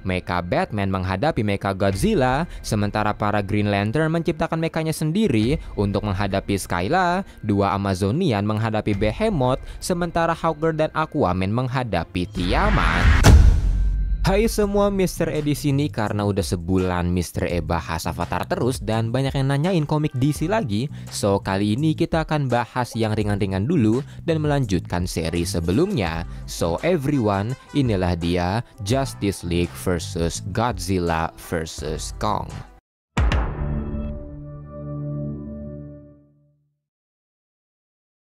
Mecha Batman menghadapi Mecha Godzilla, sementara para Green Lantern menciptakan mechanya sendiri untuk menghadapi Skyla, dua Amazonian menghadapi Behemoth, sementara Hawker dan Aquaman menghadapi Tiamat. Hai semua, Mr. E di sini karena udah sebulan Mr. E bahas Avatar terus dan banyak yang nanyain komik DC lagi. So kali ini kita akan bahas yang ringan-ringan dulu dan melanjutkan seri sebelumnya. So everyone, inilah dia Justice League versus Godzilla versus Kong.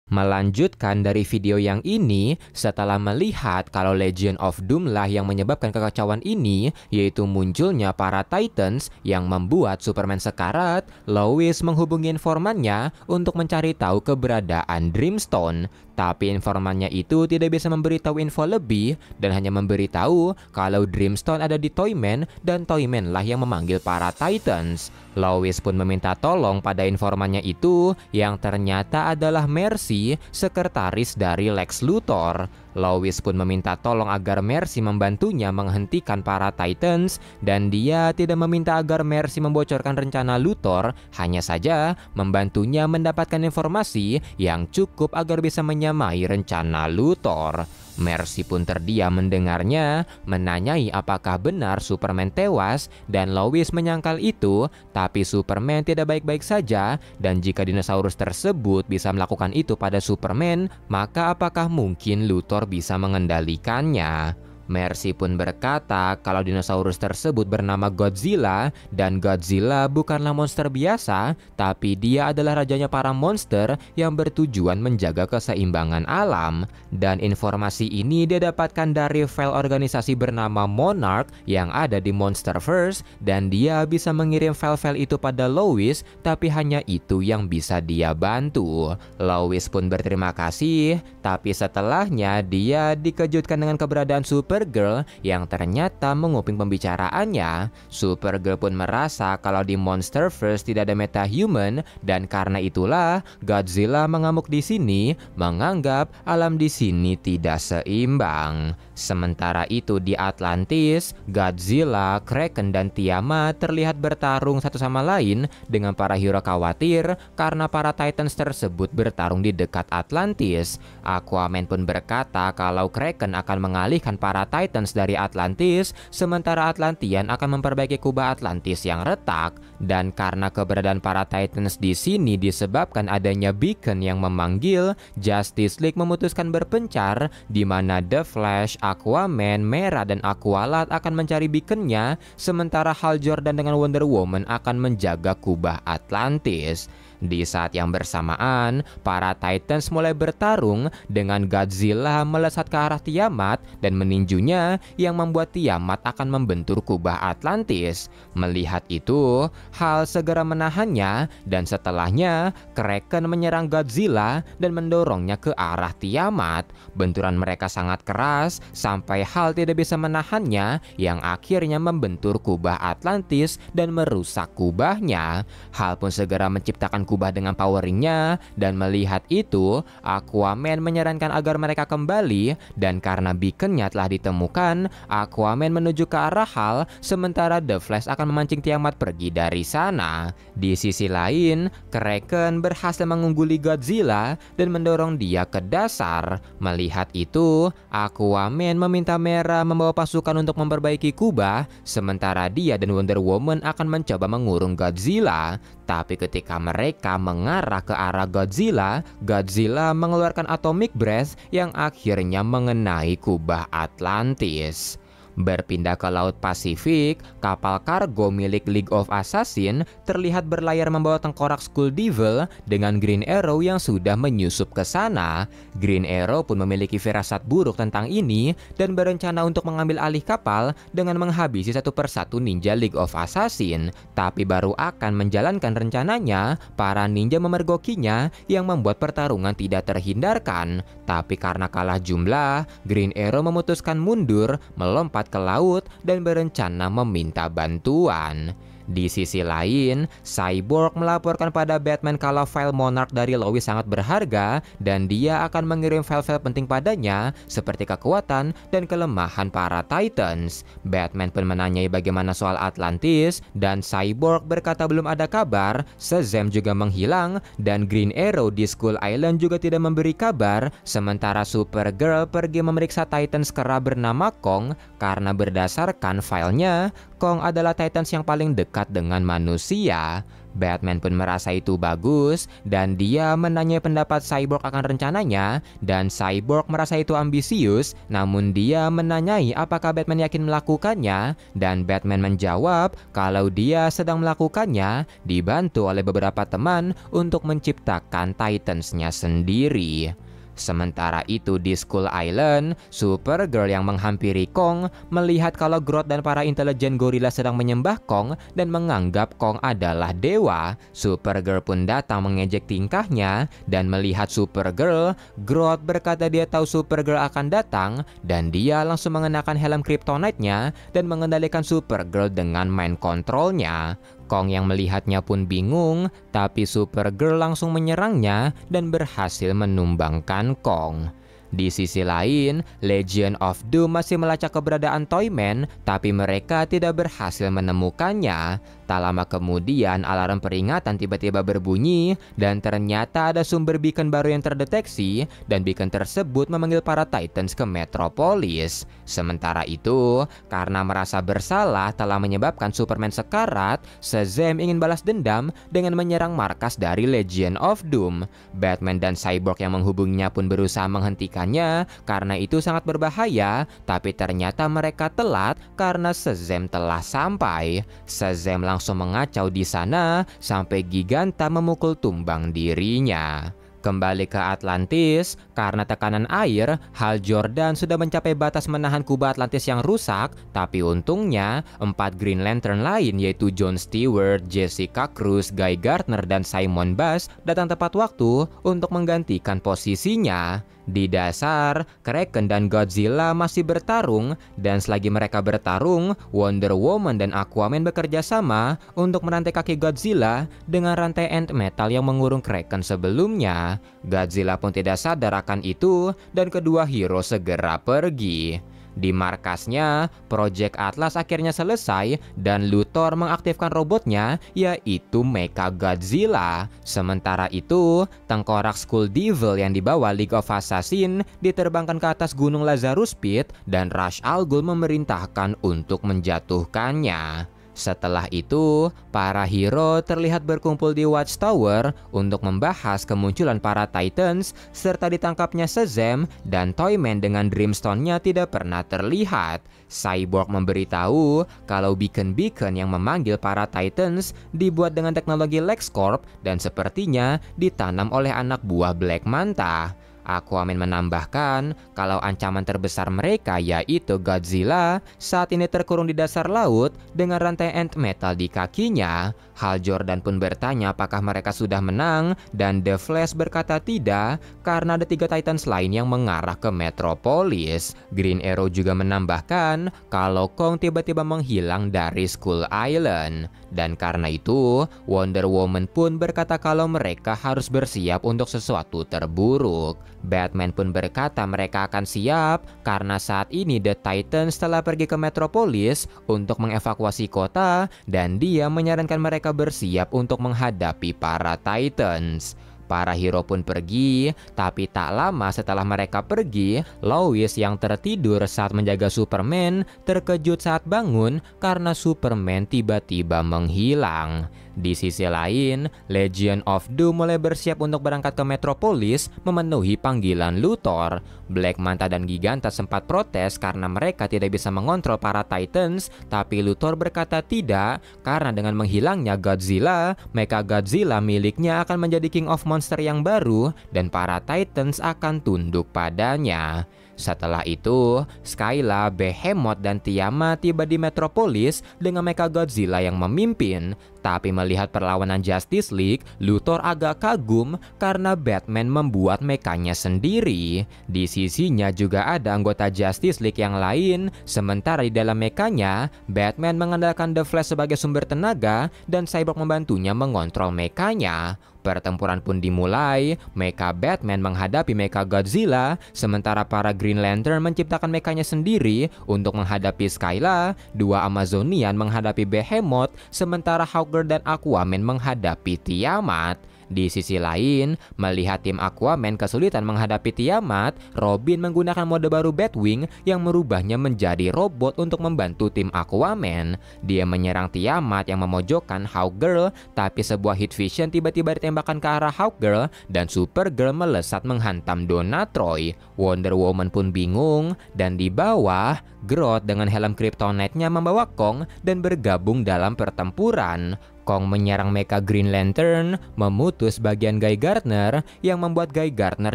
Melanjutkan dari video yang ini, setelah melihat kalau Legion of Doom lah yang menyebabkan kekacauan ini, yaitu munculnya para Titans yang membuat Superman sekarat, Lois menghubungi informannya untuk mencari tahu keberadaan Dreamstone. Tapi informannya itu tidak bisa memberitahu info lebih dan hanya memberitahu kalau Dreamstone ada di Toyman dan Toyman lah yang memanggil para Titans. Lois pun meminta tolong pada informannya itu yang ternyata adalah Mercy, sekretaris dari Lex Luthor. Lois pun meminta tolong agar Mercy membantunya menghentikan para Titans dan dia tidak meminta agar Mercy membocorkan rencana Luthor, hanya saja membantunya mendapatkan informasi yang cukup agar bisa menyamai rencana Luthor. Mercy pun terdiam mendengarnya, menanyai apakah benar Superman tewas dan Lois menyangkal itu, tapi Superman tidak baik-baik saja dan jika dinosaurus tersebut bisa melakukan itu pada Superman, maka apakah mungkin Luthor bisa mengendalikannya? Mercy pun berkata kalau dinosaurus tersebut bernama Godzilla dan Godzilla bukanlah monster biasa, tapi dia adalah rajanya para monster yang bertujuan menjaga keseimbangan alam. Dan informasi ini dia dapatkan dari file organisasi bernama Monarch yang ada di Monsterverse dan dia bisa mengirim file-file itu pada Lois, tapi hanya itu yang bisa dia bantu. Lois pun berterima kasih, tapi setelahnya dia dikejutkan dengan keberadaan Supergirl yang ternyata menguping pembicaraannya. Supergirl pun merasa kalau di Monsterverse tidak ada metahuman dan karena itulah Godzilla mengamuk di sini, menganggap alam di sini tidak seimbang. Sementara itu di Atlantis, Godzilla, Kraken dan Tiamat terlihat bertarung satu sama lain dengan para hero khawatir karena para Titans tersebut bertarung di dekat Atlantis. Aquaman pun berkata kalau Kraken akan mengalihkan para Titans dari Atlantis, sementara Atlantean akan memperbaiki kubah Atlantis yang retak. Dan karena keberadaan para Titans di sini disebabkan adanya beacon yang memanggil, Justice League memutuskan berpencar, di mana The Flash, Aquaman, Mera dan Aqualad akan mencari beaconnya, sementara Hal Jordan dengan Wonder Woman akan menjaga kubah Atlantis. Di saat yang bersamaan, para Titans mulai bertarung dengan Godzilla melesat ke arah Tiamat dan meninjunya yang membuat Tiamat akan membentur kubah Atlantis. Melihat itu, Hal segera menahannya dan setelahnya Kraken menyerang Godzilla dan mendorongnya ke arah Tiamat. Benturan mereka sangat keras sampai Hal tidak bisa menahannya yang akhirnya membentur kubah Atlantis dan merusak kubahnya. Hal pun segera menciptakan kubah dengan poweringnya dan melihat itu Aquaman menyarankan agar mereka kembali dan karena beaconnya telah ditemukan, Aquaman menuju ke arah Hal sementara The Flash akan memancing Tiamat pergi dari sana. Di sisi lain, Kraken berhasil mengungguli Godzilla dan mendorong dia ke dasar. Melihat itu, Aquaman meminta Mera membawa pasukan untuk memperbaiki kubah sementara dia dan Wonder Woman akan mencoba mengurung Godzilla. Tapi ketika mereka mengarah ke arah Godzilla, Godzilla mengeluarkan atomic breath yang akhirnya mengenai kubah Atlantis. Berpindah ke Laut Pasifik, kapal kargo milik League of Assassins terlihat berlayar membawa tengkorak Skull Devil dengan Green Arrow yang sudah menyusup ke sana. Green Arrow pun memiliki firasat buruk tentang ini dan berencana untuk mengambil alih kapal dengan menghabisi satu persatu ninja League of Assassins. Tapi baru akan menjalankan rencananya, para ninja memergokinya yang membuat pertarungan tidak terhindarkan. Tapi karena kalah jumlah, Green Arrow memutuskan mundur, melompat ke laut dan berencana meminta bantuan. Di sisi lain, Cyborg melaporkan pada Batman kalau file Monarch dari Lois sangat berharga dan dia akan mengirim file-file penting padanya seperti kekuatan dan kelemahan para Titans. Batman pun menanyai bagaimana soal Atlantis dan Cyborg berkata belum ada kabar, Shazam juga menghilang dan Green Arrow di Skull Island juga tidak memberi kabar, sementara Supergirl pergi memeriksa Titans kera bernama Kong karena berdasarkan filenya, Kong adalah Titans yang paling dekat dengan manusia. Batman pun merasa itu bagus dan dia menanyai pendapat Cyborg akan rencananya dan Cyborg merasa itu ambisius, namun dia menanyai apakah Batman yakin melakukannya dan Batman menjawab kalau dia sedang melakukannya dibantu oleh beberapa teman untuk menciptakan Titans-nya sendiri. Sementara itu di Skull Island, Supergirl yang menghampiri Kong melihat kalau Groot dan para intelijen gorila sedang menyembah Kong dan menganggap Kong adalah dewa. Supergirl pun datang mengejek tingkahnya dan melihat Supergirl, Groot berkata dia tahu Supergirl akan datang dan dia langsung mengenakan helm Kryptonite-nya dan mengendalikan Supergirl dengan mind control-nya. Kong yang melihatnya pun bingung, tapi Supergirl langsung menyerangnya dan berhasil menumbangkan Kong. Di sisi lain, Legion of Doom masih melacak keberadaan Toyman, tapi mereka tidak berhasil menemukannya. Tak lama kemudian, alarm peringatan tiba-tiba berbunyi, dan ternyata ada sumber beacon baru yang terdeteksi, dan beacon tersebut memanggil para Titans ke Metropolis. Sementara itu, karena merasa bersalah telah menyebabkan Superman sekarat, Shazam ingin balas dendam dengan menyerang markas dari Legion of Doom. Batman dan Cyborg yang menghubunginya pun berusaha menghentikannya, karena itu sangat berbahaya, tapi ternyata mereka telat karena Shazam telah sampai. Shazam langsung mengacau di sana sampai Giganta memukul tumbang dirinya. Kembali ke Atlantis, karena tekanan air, Hal Jordan sudah mencapai batas menahan kubah Atlantis yang rusak, tapi untungnya 4 Green Lantern lain yaitu John Stewart, Jessica Cruz, Guy Gardner, dan Simon Baz datang tepat waktu untuk menggantikan posisinya. Di dasar, Kraken dan Godzilla masih bertarung, dan selagi mereka bertarung, Wonder Woman dan Aquaman bekerja sama untuk merantai kaki Godzilla dengan rantai Ant Metal yang mengurung Kraken sebelumnya. Godzilla pun tidak sadar akan itu, dan kedua hero segera pergi. Di markasnya, Project Atlas akhirnya selesai dan Luthor mengaktifkan robotnya yaitu Mecha Godzilla. Sementara itu, tengkorak Skull Devil yang dibawa League of Assassin diterbangkan ke atas Gunung Lazarus Pit dan Ra's al Ghul memerintahkan untuk menjatuhkannya. Setelah itu, para hero terlihat berkumpul di Watchtower untuk membahas kemunculan para Titans serta ditangkapnya Shazam dan Toyman dengan Dreamstone-nya tidak pernah terlihat. Cyborg memberitahu kalau beacon-beacon yang memanggil para Titans dibuat dengan teknologi LexCorp dan sepertinya ditanam oleh anak buah Black Manta. Aquaman menambahkan kalau ancaman terbesar mereka yaitu Godzilla saat ini terkurung di dasar laut dengan rantai Ant Metal di kakinya. Hal Jordan pun bertanya apakah mereka sudah menang dan The Flash berkata tidak karena ada 3 Titans lain yang mengarah ke Metropolis. Green Arrow juga menambahkan kalau Kong tiba-tiba menghilang dari Skull Island. Dan karena itu, Wonder Woman pun berkata kalau mereka harus bersiap untuk sesuatu terburuk. Batman pun berkata mereka akan siap karena saat ini The Titans telah pergi ke Metropolis untuk mengevakuasi kota dan dia menyarankan mereka bersiap untuk menghadapi para Titans. Para hero pun pergi, tapi tak lama setelah mereka pergi, Lois yang tertidur saat menjaga Superman terkejut saat bangun karena Superman tiba-tiba menghilang. Di sisi lain, Legion of Doom mulai bersiap untuk berangkat ke Metropolis memenuhi panggilan Luthor. Black Manta dan Giganta sempat protes karena mereka tidak bisa mengontrol para Titans, tapi Luthor berkata tidak karena dengan menghilangnya Godzilla, Mecha Godzilla miliknya akan menjadi King of Monster yang baru dan para Titans akan tunduk padanya. Setelah itu, Skyla, Behemoth, dan Tiamat tiba di Metropolis dengan Mecha Godzilla yang memimpin. Tapi melihat perlawanan Justice League, Luthor agak kagum karena Batman membuat mekanya sendiri. Di sisinya juga ada anggota Justice League yang lain, sementara di dalam mekanya, Batman mengandalkan The Flash sebagai sumber tenaga dan Cyborg membantunya mengontrol mekanya. Pertempuran pun dimulai, mecha Batman menghadapi mecha Godzilla, sementara para Green Lantern menciptakan mekanya sendiri untuk menghadapi Skyla, dua Amazonian menghadapi Behemoth, sementara Hawkgirl dan Aquaman menghadapi Tiamat. Di sisi lain, melihat tim Aquaman kesulitan menghadapi Tiamat, Robin menggunakan mode baru Batwing yang merubahnya menjadi robot untuk membantu tim Aquaman. Dia menyerang Tiamat yang memojokkan Hawkgirl, tapi sebuah heat vision tiba-tiba ditembakkan ke arah Hawkgirl dan Supergirl melesat menghantam Donna Troy. Wonder Woman pun bingung, dan di bawah, Groot dengan helm Kryptonite-nya membawa Kong dan bergabung dalam pertempuran. Kong menyerang mecha Green Lantern, memutus bagian Guy Gardner yang membuat Guy Gardner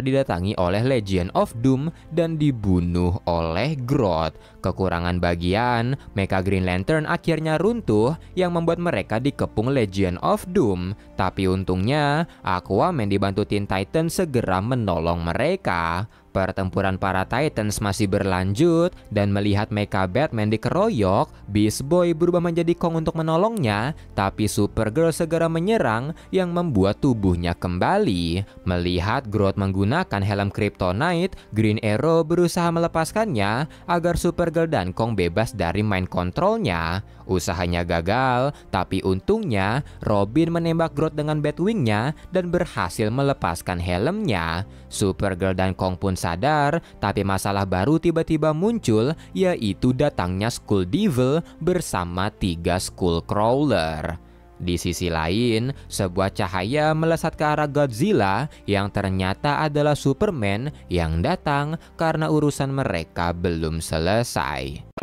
didatangi oleh Legion of Doom dan dibunuh oleh Groot. Kekurangan bagian, mecha Green Lantern akhirnya runtuh yang membuat mereka dikepung Legion of Doom. Tapi untungnya, Aquaman dibantu Teen Titans segera menolong mereka. Pertempuran para Titans masih berlanjut, dan melihat mecha Batman dikeroyok, Beast Boy berubah menjadi Kong untuk menolongnya, tapi Supergirl segera menyerang yang membuat tubuhnya kembali. Melihat Groot menggunakan helm Kryptonite, Green Arrow berusaha melepaskannya agar Supergirl dan Kong bebas dari mind controlnya. Usahanya gagal, tapi untungnya Robin menembak Groot dengan Batwing-nya dan berhasil melepaskan helmnya. Supergirl dan Kong pun sadar, tapi masalah baru tiba-tiba muncul, yaitu datangnya Skull Devil bersama 3 Skullcrawler. Di sisi lain, sebuah cahaya melesat ke arah Godzilla yang ternyata adalah Superman yang datang karena urusan mereka belum selesai.